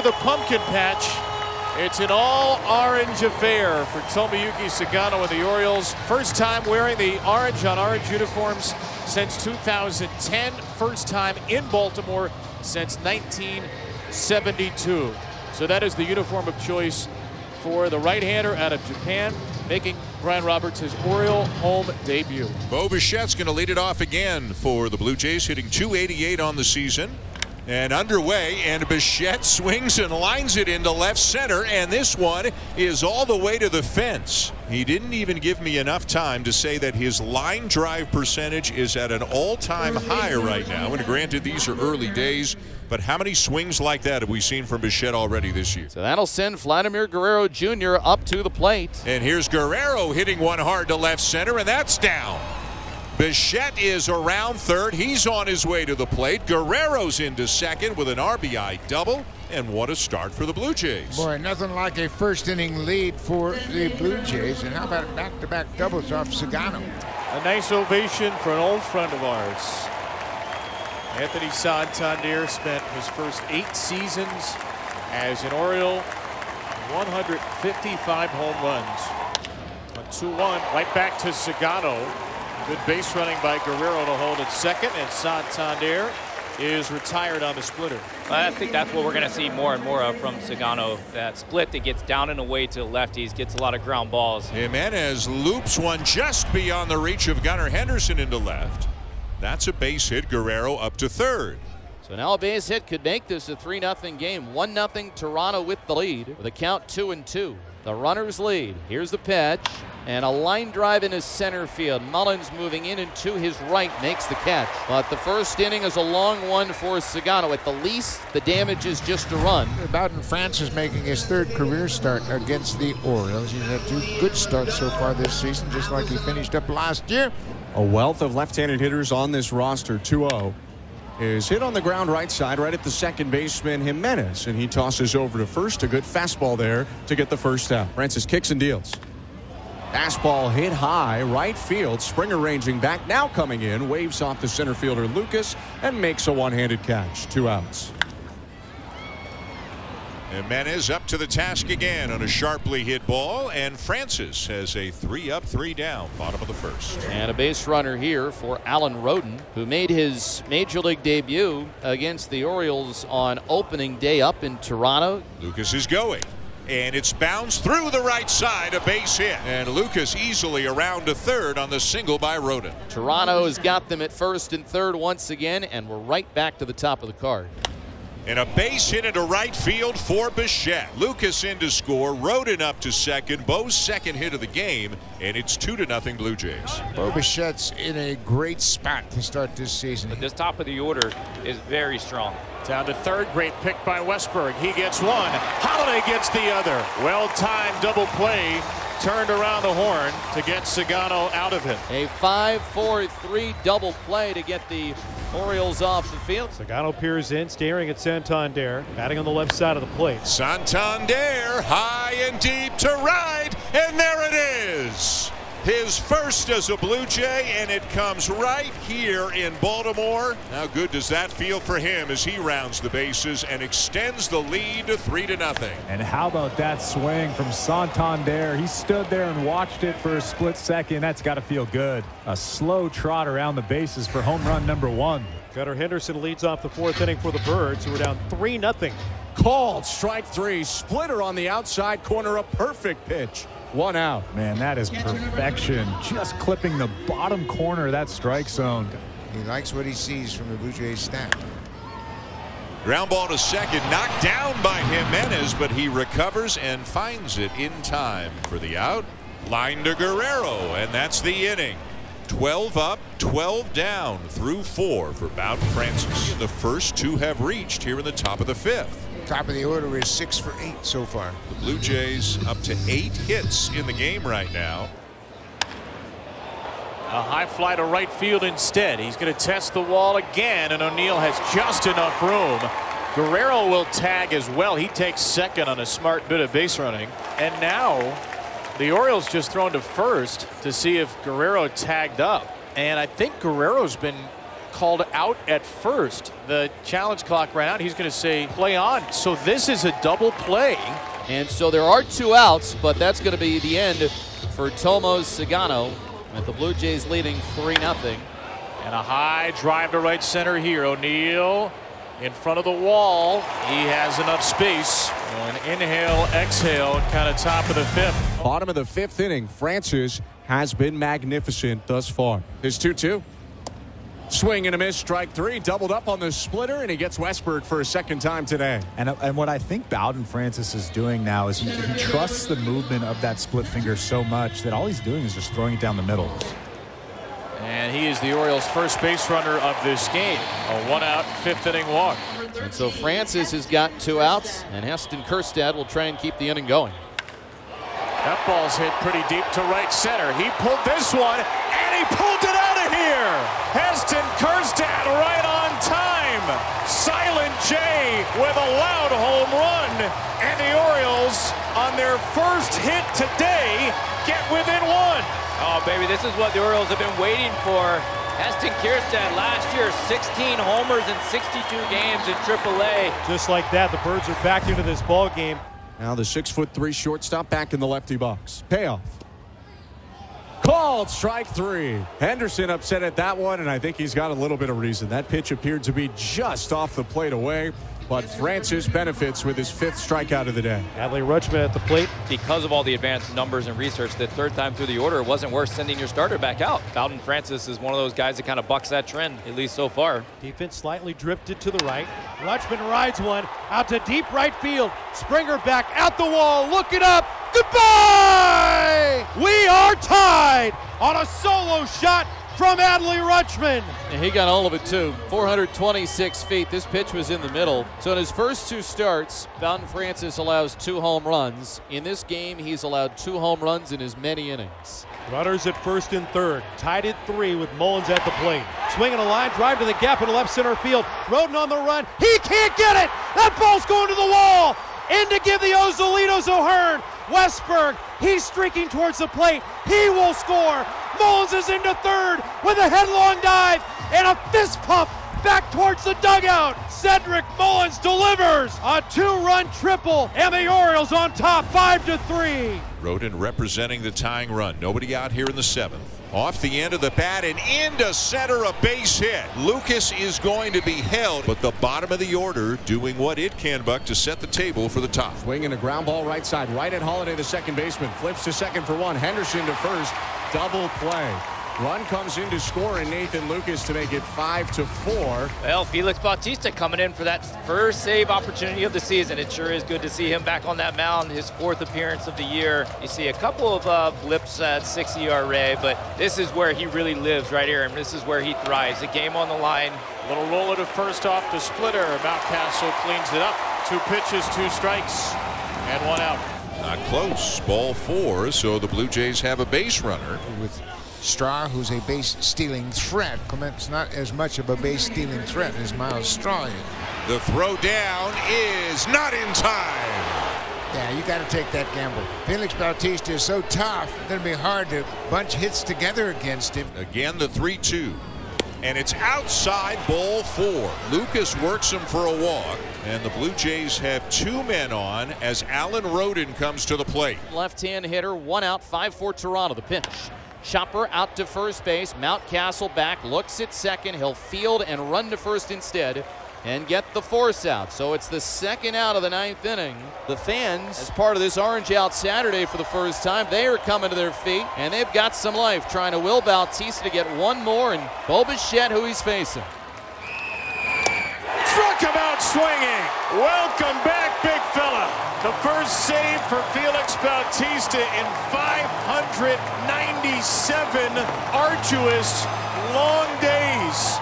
The pumpkin patch. It's an all-orange affair for Tomoyuki Sugano and the Orioles. First time wearing the orange on orange uniforms since 2010. First time in Baltimore since 1972. So that is the uniform of choice for the right-hander out of Japan, making Brian Roberts his Oriole home debut. Bo Bichette's going to lead it off again for the Blue Jays, hitting .288 on the season. And underway, and Bichette swings and lines it into left center, and this one is all the way to the fence. He didn't even give me enough time to say that his line drive percentage is at an all-time high right now. And granted, these are early days, but how many swings like that have we seen from Bichette already this year? So that'll send Vladimir Guerrero Jr. up to the plate. And here's Guerrero hitting one hard to left center, and that's down. Bichette is around third. He's on his way to the plate. Guerrero's into second with an RBI double. And what a start for the Blue Jays. Boy, nothing like a first inning lead for the Blue Jays. And how about back-to-back doubles off Sugano? A nice ovation for an old friend of ours. Anthony Santander spent his first 8 seasons as an Oriole, 155 home runs. On 2-1, right back to Sugano. Good base running by Guerrero to hold at second, and Santander is retired on the splitter. I think that's what we're going to see more and more of from Sugano. That split that gets down and away to lefties, gets a lot of ground balls. Jimenez loops one just beyond the reach of Gunnar Henderson into left. That's a base hit. Guerrero up to third. So now a base hit could make this a 3-0 game. 1-0 Toronto with the lead with a count 2-2. The runners lead. Here's the pitch. And a line drive in his center field. Mullins moving in and to his right makes the catch. But the first inning is a long one for Sugano. At the least, the damage is just a run. Bowden France is making his third career start against the Orioles. He's had 2 good starts so far this season, just like he finished up last year. A wealth of left-handed hitters on this roster. 2-0 is hit on the ground right side, right at the second baseman Jimenez, and he tosses over to first. A good fastball there to get the first out. Francis kicks and deals. Fastball hit high, right field. Springer ranging back, now coming in, waves off the center fielder Lucas and makes a one-handed catch. 2 outs. Jimenez up to the task again on a sharply hit ball, and Francis has a 3-up, 3-down, bottom of the first. And a base runner here for Alan Roden, who made his major league debut against the Orioles on opening day up in Toronto. Lucas is going, and it's bounced through the right side, a base hit, and Lucas easily around to third on the single by Roden. Toronto has got them at first and third once again, and we're right back to the top of the card. And a base hit into right field for Bichette. Lucas in to score. Roden up to second. Bo's second hit of the game. And it's 2-0 Blue Jays. Bo Bichette's in a great spot to start this season. But this top of the order is very strong. Down to third, great pick by Westberg. He gets one. Holiday gets the other. Well-timed double play. Turned around the horn to get Sugano out of it. A 5-4-3 double play to get the Orioles off the field. Sugano peers in, staring at Santander, batting on the left side of the plate. Santander high and deep to right, and there it is. His first as a Blue Jay, and it comes right here in Baltimore. How good does that feel for him as he rounds the bases and extends the lead to 3-0. And how about that swing from Santander? He stood there and watched it for a split second. That's got to feel good. A slow trot around the bases for home run number 1. Gunnar Henderson leads off the 4th inning for the Birds, who are down 3-0. Called strike 3. Splitter on the outside corner. A perfect pitch. 1 out. Man, that is perfection. Just clipping the bottom corner of that strike zone. He likes what he sees from the Blue Jays staff. Ground ball to second, knocked down by Jimenez, but he recovers and finds it in time for the out. Line to Guerrero, and that's the inning. 12 up, 12 down through 4 for Bowden Francis. The first 2 have reached here in the top of the 5th. Top of the order is 6 for 8 so far. The Blue Jays up to 8 hits in the game right now. A high fly to right field instead. He's going to test the wall again, and O'Neill has just enough room. Guerrero will tag as well. He takes second on a smart bit of base running. And now the Orioles just thrown to first to see if Guerrero tagged up. And I think Guerrero's been called out at first. The challenge clock ran out. He's going to say play on. So this is a double play. And so there are 2 outs, but that's going to be the end for Tomo Cigano, with the Blue Jays leading 3-0. And a high drive to right center here. O'Neill in front of the wall. He has enough space. An inhale, exhale, kind of top of the 5th. Bottom of the 5th inning, Francis has been magnificent thus far. His 2-2. Swing and a miss, strike 3, doubled up on the splitter, and he gets Westberg for a second time today. And what I think Bowden Francis is doing now is he trusts the movement of that split finger so much that all he's doing is just throwing it down the middle. And he is the Orioles' first base runner of this game. A 1-out, 5th inning walk. And so Francis has got 2 outs, and Heston Kjerstad will try and keep the inning going. That ball's hit pretty deep to right center. He pulled this one, and he pulled it out of here. Heston Kjerstad right on time. Silent J with a loud home run. And the Orioles, on their first hit today, get within 1. Oh, baby, this is what the Orioles have been waiting for. Heston Kjerstad last year, 16 homers in 62 games in AAA. Just like that, the Birds are back into this ball game. Now the 6'3" shortstop back in the lefty box. Payoff. Called strike 3. Henderson upset at that one, and I think he's got a little bit of reason. That pitch appeared to be just off the plate away, but Francis benefits with his 5th strikeout of the day. Adley Rutschman at the plate. Because of all the advanced numbers and research, the 3rd time through the order, it wasn't worth sending your starter back out. Bowden Francis is one of those guys that kind of bucks that trend, at least so far. Defense slightly drifted to the right. Rutschman rides one out to deep right field. Springer back out the wall, looking up. Goodbye! We are tied on a solo shot from Adley Rutschman. And he got all of it too. 426 feet. This pitch was in the middle. So in his first 2 starts, Bowden Francis allows 2 home runs. In this game, he's allowed 2 home runs in as many innings. Runners at first and third. Tied at 3 with Mullins at the plate. Swinging a line drive to the gap in left center field. Roden on the run. He can't get it. That ball's going to the wall. In to give the Ozolitos O'Hearn. Westberg, he's streaking towards the plate. He will score. Mullins is into third with a headlong dive and a fist pump back towards the dugout. Cedric Mullins delivers a 2-run triple, and the Orioles on top 5-3. Roden representing the tying run. Nobody out here in the 7th. Off the end of the bat and into center, a base hit. Lucas is going to be held, but the bottom of the order doing what it can, Buck, to set the table for the top. Swinging a ground ball right side, right at Holiday, the second baseman. Flips to second for 1. Henderson to first. Double play. Run comes in to score, and Nathan Lucas to make it 5-4. Well, Felix Bautista coming in for that first save opportunity of the season. It sure is good to see him back on that mound, his 4th appearance of the year. You see a couple of blips at 6 ERA, but this is where he really lives right here, and this is where he thrives. A game on the line. Little roller to first off the splitter. Mountcastle cleans it up. 2 pitches, 2 strikes, and 1 out. Not close. Ball 4, so the Blue Jays have a base runner. With Straw, who's a base-stealing threat. Clement's not as much of a base-stealing threat as Miles Straw is. The throw down is not in time. Yeah, you got to take that gamble. Felix Bautista is so tough, it's going to be hard to bunch hits together against him. Again, the 3-2. And it's outside, ball 4. Lucas works him for a walk. And the Blue Jays have 2 men on as Alan Roden comes to the plate. Left-hand hitter, 1 out, 5-4 Toronto. The pitch. Chopper out to first base. Mountcastle back, looks at second. He'll field and run to first instead and get the force out. So it's the 2nd out of the 9th inning. The fans, as part of this Orange Out Saturday for the first time, they are coming to their feet, and they've got some life, trying to will Bautista to get 1 more, and Bo Bichette, who he's facing. Struck him out swinging. Welcome back, big fella. The first save for Felix Bautista in 597 arduous, long days.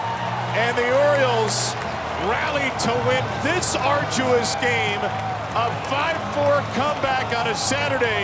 And the Orioles rallied to win this arduous game. A 5-4 comeback on a Saturday.